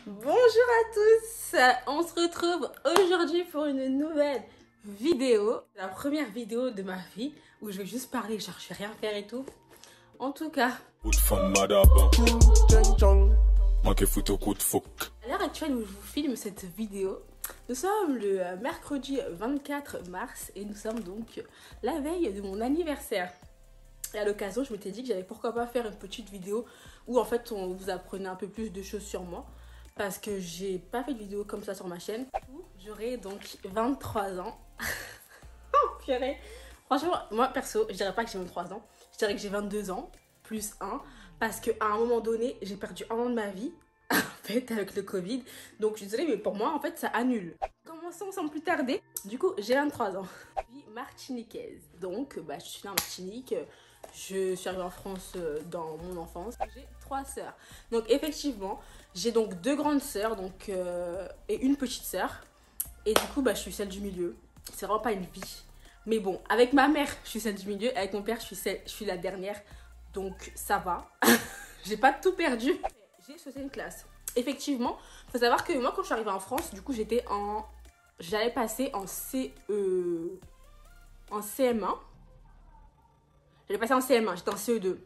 Bonjour à tous, on se retrouve aujourd'hui pour une nouvelle vidéo. La première vidéo de ma vie où je vais juste parler, genre je vais rien faire et tout. En tout cas, à l'heure actuelle où je vous filme cette vidéo, nous sommes le mercredi 24 mars et nous sommes donc la veille de mon anniversaire. Et à l'occasion, je m'étais dit que j'allais pourquoi pas faire une petite vidéo où en fait on vous apprenait un peu plus de choses sur moi. Parce que j'ai pas fait de vidéo comme ça sur ma chaîne. J'aurai donc 23 ans. Oh purée. Franchement, moi perso, je dirais pas que j'ai 23 ans. Je dirais que j'ai 22 ans, plus 1. Parce qu'à un moment donné, j'ai perdu un an de ma vie. En fait, avec le Covid. Donc je suis désolée, mais pour moi, en fait, ça annule. Commençons sans plus tarder. Du coup, j'ai 23 ans. Je suis martiniquaise. Donc, je suis née en Martinique. Je suis arrivée en France dans mon enfance. J'ai 3 sœurs. Donc effectivement, j'ai donc 2 grandes sœurs et une petite sœur. Et du coup, je suis celle du milieu. C'est vraiment pas une vie. Mais bon, avec ma mère, je suis celle du milieu. Avec mon père, je suis la dernière. Donc ça va. J'ai pas tout perdu. J'ai sauté une classe. Effectivement, faut savoir que moi, quand je suis arrivée en France, du coup, j'allais passer en CM1. J'allais passer en CM1, j'étais en CE2.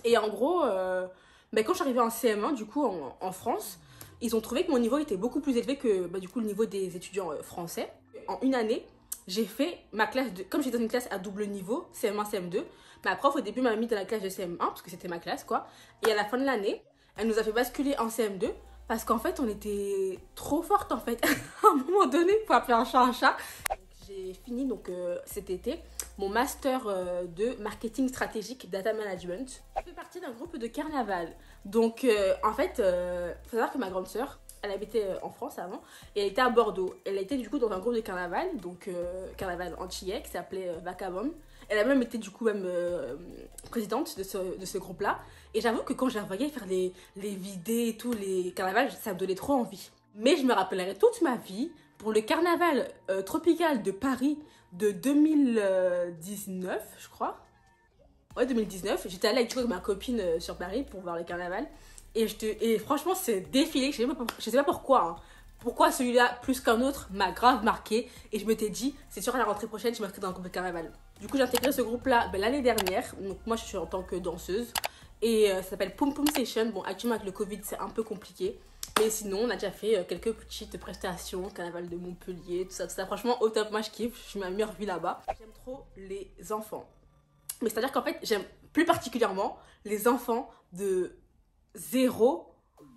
Et en gros, quand je suis arrivée en CM1, du coup, en France, ils ont trouvé que mon niveau était beaucoup plus élevé que du coup, le niveau des étudiants français. En une année, j'ai fait ma classe, comme j'étais dans une classe à double niveau, CM1, CM2, ma prof au début m'a mis dans la classe de CM1, parce que c'était ma classe, quoi. Et à la fin de l'année, elle nous a fait basculer en CM2, parce qu'en fait, on était trop fortes, en fait. À un moment donné, pour appeler un chat un chat. J'ai fini, donc, cet été, mon master de marketing stratégique data management. Je fais partie d'un groupe de carnaval. Donc en fait, faut savoir que ma grande sœur, elle habitait en France avant et elle était à Bordeaux. Elle était du coup dans un groupe de carnaval, donc carnaval antillais qui s'appelait Vacabon. Elle a même été du coup présidente de ce groupe-là. Et j'avoue que quand je la voyais faire les vidées et tout, les carnavals, ça me donnait trop envie. Mais je me rappellerai toute ma vie pour le carnaval tropical de Paris de 2019, je crois. Ouais, 2019. J'étais allée avec ma copine sur Paris pour voir le carnaval. Et franchement, c'est défilé. Je sais pas pourquoi. Hein. Pourquoi celui-là, plus qu'un autre, m'a grave marqué. Et je m'étais dit, c'est sûr à la rentrée prochaine, je m'inscris dans un groupe de carnaval. Du coup, j'ai intégré ce groupe-là l'année dernière. Donc moi, je suis en tant que danseuse. Et ça s'appelle Poum Poum Session. Bon, actuellement, avec le Covid, c'est un peu compliqué. Mais sinon, on a déjà fait quelques petites prestations, carnaval de Montpellier, tout ça. Franchement, au top, moi je kiffe, je suis ma meilleure vie là-bas. J'aime trop les enfants. Mais c'est-à-dire qu'en fait, j'aime plus particulièrement les enfants de 0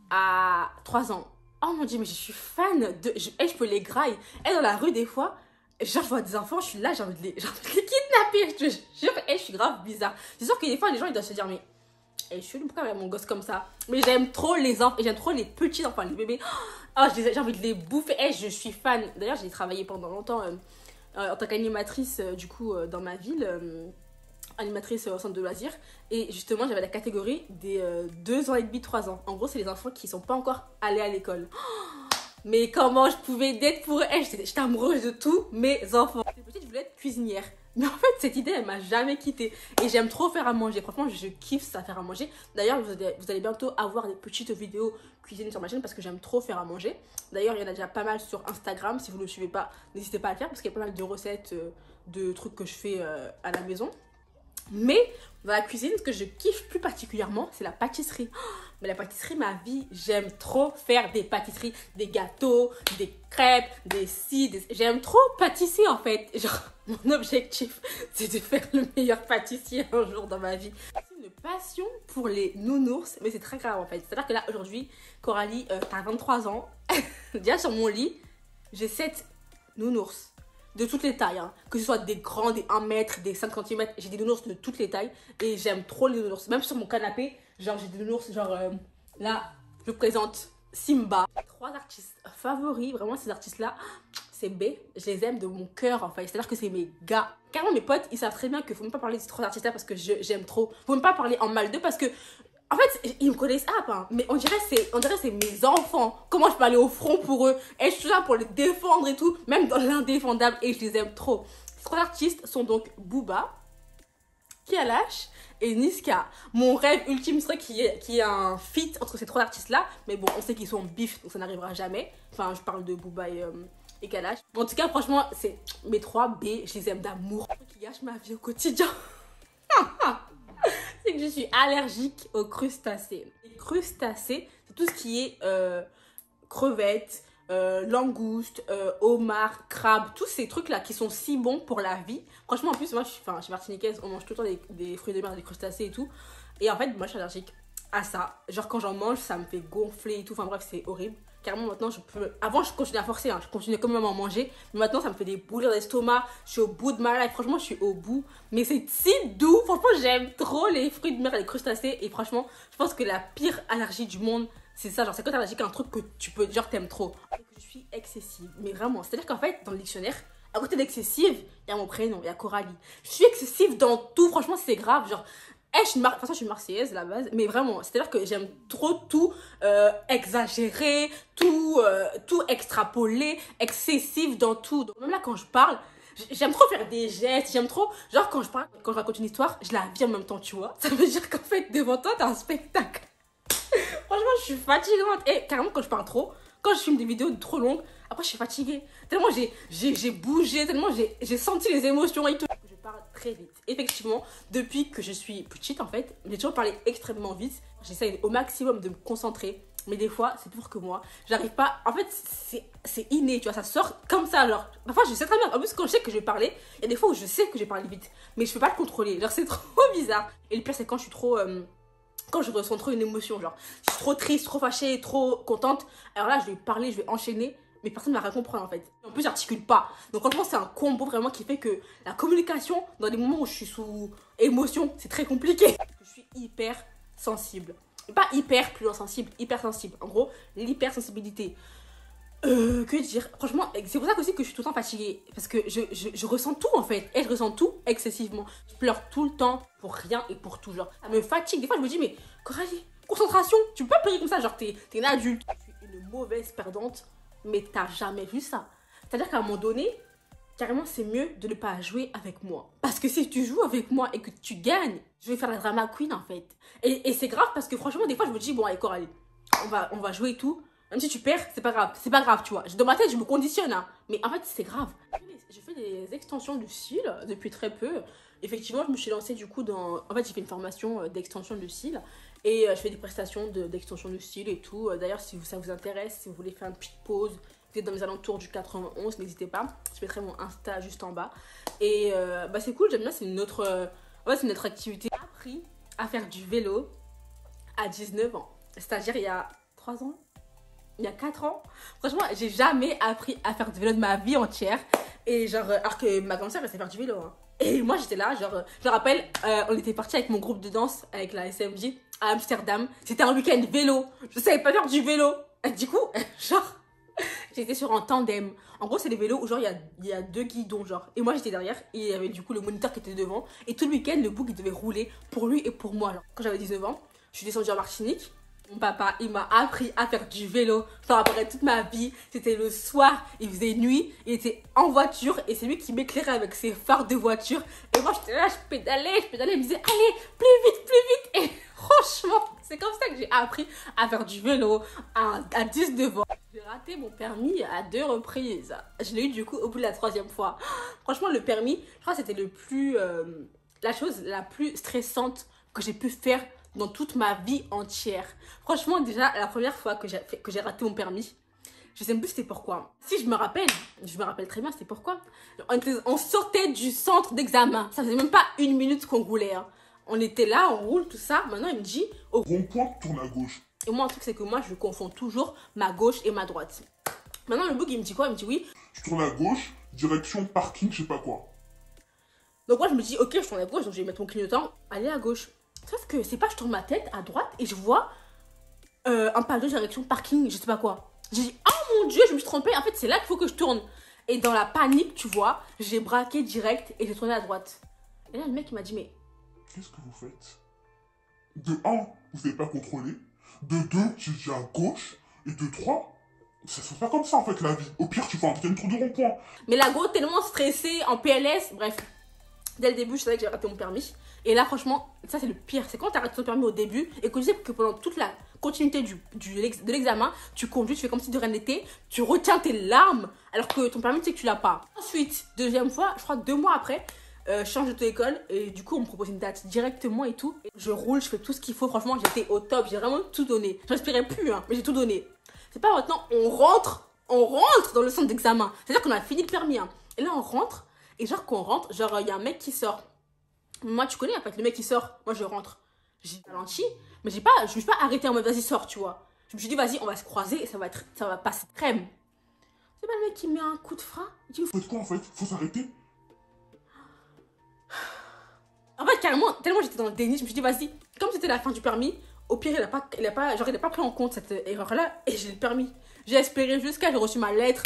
à 3 ans. Oh mon dieu, mais je suis fan de... Je peux les grailler. Et dans la rue, des fois, genre, je vois des enfants, je suis là, j'ai envie de les kidnapper. Je suis grave bizarre. C'est sûr que des fois, les gens, ils doivent se dire, mais... Et je suis pourquoi avec mon gosse comme ça. Mais j'aime trop les enfants et j'aime trop les petits enfants, les bébés. Oh, j'ai envie de les bouffer. Je suis fan. D'ailleurs, j'ai travaillé pendant longtemps en tant qu'animatrice du coup dans ma ville, animatrice au centre de loisirs. Et justement, j'avais la catégorie des 2 ans et demi, 3 ans. En gros, c'est les enfants qui sont pas encore allés à l'école. Mais comment je pouvais d'être pour eux. J'étais amoureuse de tous mes enfants. Petite, je voulais être cuisinière. Mais en fait, cette idée, elle m'a jamais quittée. Et j'aime trop faire à manger. Franchement, je kiffe ça, faire à manger. D'ailleurs, vous allez bientôt avoir des petites vidéos cuisine sur ma chaîne parce que j'aime trop faire à manger. D'ailleurs, il y en a déjà pas mal sur Instagram. Si vous ne le suivez pas, n'hésitez pas à le faire parce qu'il y a pas mal de recettes, de trucs que je fais à la maison. Mais dans la cuisine, ce que je kiffe plus particulièrement, c'est la pâtisserie. Mais la pâtisserie, ma vie, j'aime trop faire des pâtisseries, des gâteaux, des crêpes, j'aime trop pâtisser en fait. Genre, mon objectif, c'est de faire le meilleur pâtissier un jour dans ma vie. C'est une passion pour les nounours, mais c'est très grave en fait. C'est-à-dire que là, aujourd'hui, Coralie, t'as 23 ans. Déjà sur mon lit, j'ai 7 nounours. De toutes les tailles, hein. Que ce soit des grands, des 1 mètre, des 5 cm, j'ai des nounours de toutes les tailles et j'aime trop les nounours. Même sur mon canapé, genre j'ai des nounours, genre là, je vous présente Simba. 3 artistes favoris, vraiment ces artistes-là, c'est B, je les aime de mon cœur en fait, c'est-à-dire que c'est mes gars. Carrément mes potes, ils savent très bien qu'il faut même pas parler de ces 3 artistes-là parce que j'aime trop. Faut même pas parler en mal d'eux parce que en fait, ils me connaissent hein, mais on dirait c'est mes enfants. Comment je peux aller au front pour eux? Et je suis là pour les défendre et tout, même dans l'indéfendable, et je les aime trop. Ces 3 artistes sont donc Booba, Kalash et Niska. Mon rêve ultime serait qu'il y ait un feat entre ces trois artistes-là. Mais bon, on sait qu'ils sont en bif, donc ça n'arrivera jamais. Enfin, je parle de Booba et Kalash. En tout cas, franchement, c'est mes 3 B, je les aime d'amour. Qui gâchent ma vie au quotidien. C'est que je suis allergique aux crustacés. Les crustacés, c'est tout ce qui est crevettes, langoustes, homards, crabes, tous ces trucs là qui sont si bons pour la vie. Franchement, en plus, moi je suis martiniquaise, on mange tout le temps des fruits de mer, des crustacés et tout. Et en fait, moi je suis allergique à ça. Genre quand j'en mange, ça me fait gonfler et tout. Enfin bref, c'est horrible. Carrément maintenant, je peux. Avant, je continuais à forcer, hein. Je continuais quand même à en manger. Mais maintenant, ça me fait des brûlures d'estomac. Je suis au bout de ma life. Franchement, je suis au bout. Mais c'est si doux. Franchement, j'aime trop les fruits de mer et les crustacés. Et franchement, je pense que la pire allergie du monde, c'est ça. Genre, c'est quand t'es allergique à un truc que tu peux. Genre, t'aimes trop. Et que je suis excessive. Mais vraiment. C'est-à-dire qu'en fait, dans le dictionnaire, à côté d'excessive, il y a mon prénom, il y a Coralie. Je suis excessive dans tout. Franchement, c'est grave. Genre. Je suis je suis marseillaise à la base, mais vraiment, c'est-à-dire que j'aime trop tout exagérer, tout extrapoler, excessif dans tout. Donc même là, quand je parle, j'aime trop faire des gestes, j'aime trop, genre quand je parle, quand je raconte une histoire, je la vis en même temps, tu vois. Ça veut dire qu'en fait, devant toi, t'as un spectacle. Franchement, je suis fatigante. Et carrément, quand je parle trop, quand je filme des vidéos trop longues, après, je suis fatiguée. Tellement j'ai bougé, tellement j'ai senti les émotions et tout. Je parle très vite. Effectivement, depuis que je suis petite, en fait, j'ai toujours parlé extrêmement vite. J'essaye au maximum de me concentrer. Mais des fois, c'est pire que moi. J'arrive pas... En fait, c'est inné, tu vois. Ça sort comme ça, alors. Parfois, je sais très bien. En plus, quand je sais que je vais parler, il y a des fois où je sais que je vais parler vite. Mais je peux pas le contrôler. Genre, c'est trop bizarre. Et le pire, c'est quand je suis trop... quand je ressens trop une émotion, genre, je suis trop triste, trop fâchée, trop contente. Alors là, je vais parler, je vais enchaîner. Mais personne ne va rien comprendre en fait. En plus, j'articule pas. Donc franchement, c'est un combo vraiment qui fait que la communication, dans les moments où je suis sous émotion, c'est très compliqué. Je suis hyper sensible. Et pas hyper, plus sensible, hyper sensible. En gros, l'hypersensibilité. Que dire? Franchement, c'est pour ça aussi que je suis tout le temps fatiguée. Parce que je ressens tout en fait. Et je ressens tout excessivement. Je pleure tout le temps pour rien et pour tout. Genre, ça me fatigue. Des fois, je me dis, mais Coralie, concentration, tu peux pas pleurer comme ça. Genre, t'es une adulte. Je suis une mauvaise perdante. Mais t'as jamais vu ça. C'est-à-dire qu'à un moment donné, carrément, c'est mieux de ne pas jouer avec moi. Parce que si tu joues avec moi et que tu gagnes, je vais faire la drama queen en fait. Et c'est grave parce que franchement, des fois, je me dis, bon, allez, Coralie, on va jouer et tout. Même si tu perds, c'est pas grave. C'est pas grave, tu vois. Dans ma tête, je me conditionne. Hein. Mais en fait, c'est grave. Je fais des extensions de cils depuis très peu. Effectivement, je me suis lancée du coup dans... En fait, j'ai fait une formation d'extension de cils. Et je fais des prestations d'extension de cils et tout. D'ailleurs, si ça vous intéresse, si vous voulez faire une petite pause, vous êtes dans les alentours du 91, n'hésitez pas. Je mettrai mon Insta juste en bas. Et bah, c'est cool, j'aime bien. C'est une autre... c'est une autre activité. J'ai appris à faire du vélo à 19 ans. C'est-à-dire il y a 3 ans. Il y a 4 ans, franchement, j'ai jamais appris à faire du vélo de ma vie entière. Et genre, alors que ma grande sœur, elle sait faire du vélo. Hein. Et moi, j'étais là, genre, je me rappelle, on était partis avec mon groupe de danse, avec la SMJ, à Amsterdam. C'était un week-end vélo. Je savais pas faire du vélo. Et du coup, genre, j'étais sur un tandem. En gros, c'est des vélos où, genre, il y a 2 guidons, genre. Et moi, j'étais derrière. Et il y avait du coup le moniteur qui était devant. Et tout le week-end, le bouc, il devait rouler pour lui et pour moi. Genre. Quand j'avais 19 ans, je suis descendue en Martinique. Mon papa, il m'a appris à faire du vélo. Ça rappellerait toute ma vie. C'était le soir, il faisait nuit. Il était en voiture et c'est lui qui m'éclairait avec ses phares de voiture. Et moi, j'étais là, je pédalais. Il me disait, allez, plus vite. Et franchement, c'est comme ça que j'ai appris à faire du vélo à 19 ans. J'ai raté mon permis à 2 reprises. Je l'ai eu du coup au bout de la 3e fois. Franchement, le permis, je crois que c'était la chose la plus stressante que j'ai pu faire dans toute ma vie entière. Franchement, déjà, la première fois que j'ai raté mon permis, je sais même plus c'était pourquoi. Si je me rappelle très bien c'était pourquoi. On sortait du centre d'examen. Ça faisait même pas 1 minute qu'on roulait. Hein. On était là, on roule, tout ça. Maintenant, il me dit... Au rond-point, tourne à gauche. Et moi, un truc, c'est que moi, je confonds toujours ma gauche et ma droite. Maintenant, le bug, il me dit quoi? Il me dit oui. Tu tournes à gauche, direction parking, je sais pas quoi. Donc moi, je me dis, ok, je tourne à gauche, donc je vais mettre mon clignotant, aller à gauche. Sauf que c'est pas, je tourne ma tête à droite et je vois un panneau de direction parking, je sais pas quoi. J'ai dit, oh mon dieu, je me suis trompée. En fait, c'est là qu'il faut que je tourne. Et dans la panique, tu vois, j'ai braqué direct et j'ai tourné à droite. Et là, le mec, il m'a dit, mais... Qu'est-ce que vous faites? De 1, vous n'avez pas contrôlé. De 2, j'ai dit à gauche. Et de 3, ça se fait pas comme ça en fait la vie. Au pire, tu fais un putain de trou de rond-point. Mais la go, tellement stressée, en PLS, bref. Dès le début, je savais que j'avais raté mon permis. Et là, franchement, ça c'est le pire. C'est quand tu arrêtes ton permis au début et que tu sais que pendant toute la continuité de l'examen, tu conduis, tu fais comme si de rien n'était, tu retiens tes larmes alors que ton permis, tu sais que tu l'as pas. Ensuite, deuxième fois, je crois 2 mois après, je change d'auto-école et du coup, on me propose une date directement et tout. Et je roule, je fais tout ce qu'il faut. Franchement, j'étais au top. J'ai vraiment tout donné. Je respirais plus, hein, mais j'ai tout donné. C'est pas maintenant, on rentre dans le centre d'examen. C'est-à-dire qu'on a fini le permis. Hein. Et là, on rentre. Et genre, quand on rentre, genre, il y a un mec qui sort. Moi, tu connais, en fait, le mec qui sort. Moi, je rentre. J'ai ralenti. Mais je me suis pas arrêtée en mode, vas-y, sors, tu vois. Je me suis dit, vas-y, on va se croiser et ça va passer crème. C'est pas le mec qui met un coup de frein. Il dit, Faites quoi en fait? Faut s'arrêter? En fait, carrément, tellement j'étais dans le déni, je me suis dit, vas-y, comme c'était la fin du permis, au pire, il a pas pris en compte cette erreur-là et j'ai le permis. J'ai espéré jusqu'à j'ai reçu ma lettre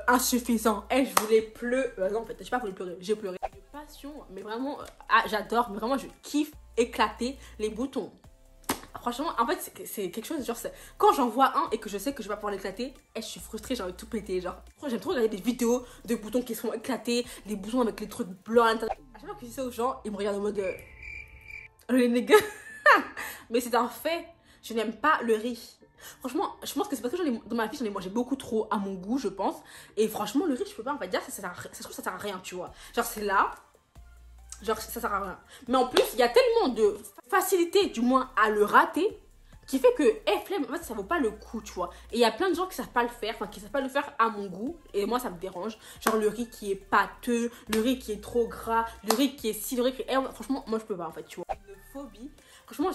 insuffisant. Et je voulais pleurer. Non, en fait, j'ai pas voulu pleurer, j'ai pleuré. De passion, mais vraiment, j'adore, mais vraiment, je kiffe éclater les boutons. Franchement, en fait, c'est quelque chose, genre, quand j'en vois un et que je sais que je vais pas pouvoir l'éclater, je suis frustrée, j'ai envie de tout péter, genre. J'aime trop regarder des vidéos de boutons qui sont éclatés, des boutons avec les trucs blancs à l'intérieur. À chaque fois que je dis ça aux gens, ils me regardent en mode... les nègres. Mais c'est un fait, je n'aime pas le riz. Franchement, je pense que c'est parce que dans ma vie, j'en ai mangé beaucoup trop à mon goût, je pense. Et franchement, le riz, je peux pas, on va dire, je trouve que ça sert à rien, tu vois. Genre, c'est là... Genre, ça sert à rien. Mais en plus, il y a tellement de facilité, du moins, à le rater, qui fait que, flemme, en fait, ça vaut pas le coup, tu vois. Et il y a plein de gens qui savent pas le faire, enfin, qui savent pas le faire à mon goût. Et moi, ça me dérange. Genre, le riz qui est pâteux, le riz qui est trop gras, le riz qui est si, le riz qui est... franchement, moi, je peux pas, en fait, tu vois. Une phobie. Franchement,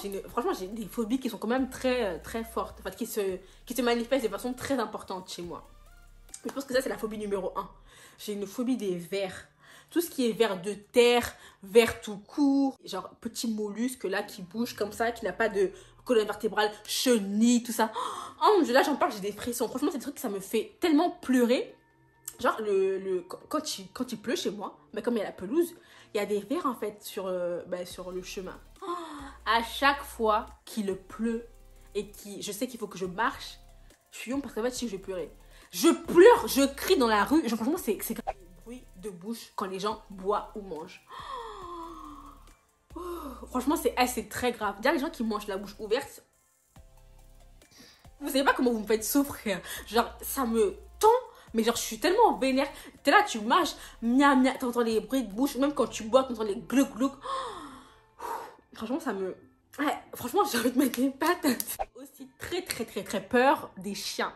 j'ai des phobies qui sont quand même très, très fortes. En fait, qui se manifestent de façon très importante chez moi. Je pense que ça, c'est la phobie numéro 1. J'ai une phobie des vers. Tout ce qui est vers de terre, vers tout court, genre petit mollusque là qui bouge comme ça, qui n'a pas de colonne vertébrale, chenille, tout ça. Oh mon dieu, là j'en parle, j'ai des frissons. Franchement, c'est des trucs que ça me fait tellement pleurer. Genre, quand il pleut chez moi, mais comme il y a la pelouse, il y a des vers en fait sur le chemin. Oh, à chaque fois qu'il pleut et je sais qu'il faut que je marche, je suis honte parce qu'en fait, si je vais pleurer. Je pleure, je crie dans la rue. Genre, franchement, c'est grave. Bruit de bouche quand les gens boivent ou mangent. Oh, franchement, c'est très grave. Déjà, les gens qui mangent la bouche ouverte, vous savez pas comment vous me faites souffrir. Genre, ça me tend, mais genre, je suis tellement vénère. T'es là, tu mâches, miam, miam, t'entends les bruits de bouche, même quand tu bois, t'entends les glouc glouc. Oh, franchement, ça me... Ouais, franchement, j'ai envie de mettre des patates. J'ai aussi très, très, très, très peur des chiens.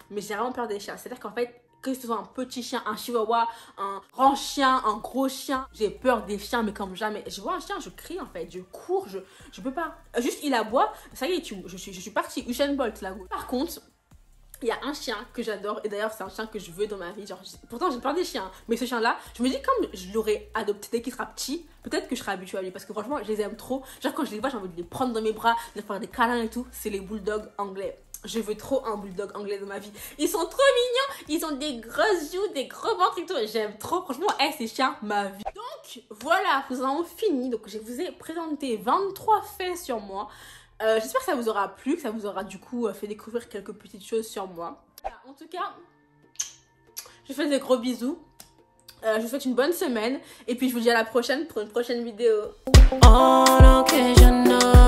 Mais j'ai vraiment peur des chiens. C'est-à-dire qu'en fait, que ce soit un petit chien, un chihuahua, un grand chien, un gros chien, j'ai peur des chiens, mais comme jamais. Je vois un chien, je crie en fait, je cours, je peux pas. Juste il aboie, ça y est, je suis partie, Usain Bolt là. Par contre, il y a un chien que j'adore, et d'ailleurs c'est un chien que je veux dans ma vie. Genre, pourtant j'ai peur des chiens, mais ce chien là, je me dis comme je l'aurais adopté dès qu'il sera petit, peut-être que je serai habituée à lui, parce que franchement je les aime trop. Genre quand je les vois, j'ai envie de les prendre dans mes bras, de faire des câlins et tout. C'est les bulldogs anglais. Je veux trop un bulldog anglais dans ma vie. Ils sont trop mignons. Ils ont des grosses joues, des gros ventres et tout. J'aime trop. Franchement, ces chiens, ma vie. Donc, voilà, nous avons fini. Donc, je vous ai présenté 23 faits sur moi. J'espère que ça vous aura plu, que ça vous aura du coup fait découvrir quelques petites choses sur moi. Voilà, en tout cas, je vous fais des gros bisous. Je vous souhaite une bonne semaine. Et puis, je vous dis à la prochaine pour une prochaine vidéo. On occasional.